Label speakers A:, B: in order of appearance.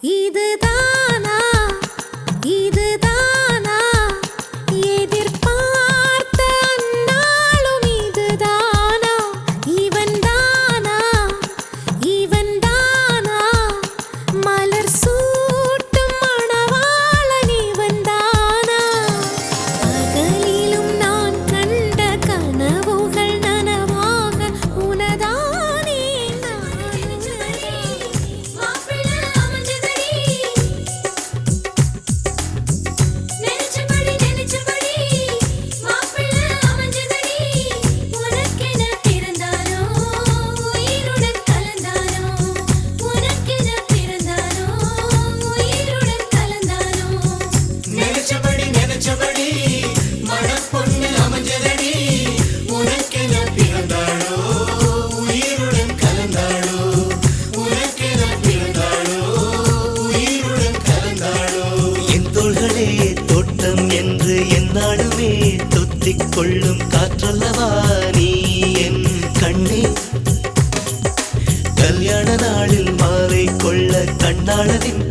A: இதுதானா இதுதானா எதிர்பார்த்த அந்நாளும் இதுதானா இவன்தானா இவன்தானா மலர் சூட்டும் மணவாளன் இவன்தானா பகலிலும் நான் கண்ட கனவுகள் நனவாக உனதானே
B: என்று என்னாலுமே தொத்திக் கொள்ளும் காற்றல்லவா நீ என் கண்ணே கல்யாண நாளில் மாலை கொள்ள கண்ணாளனின்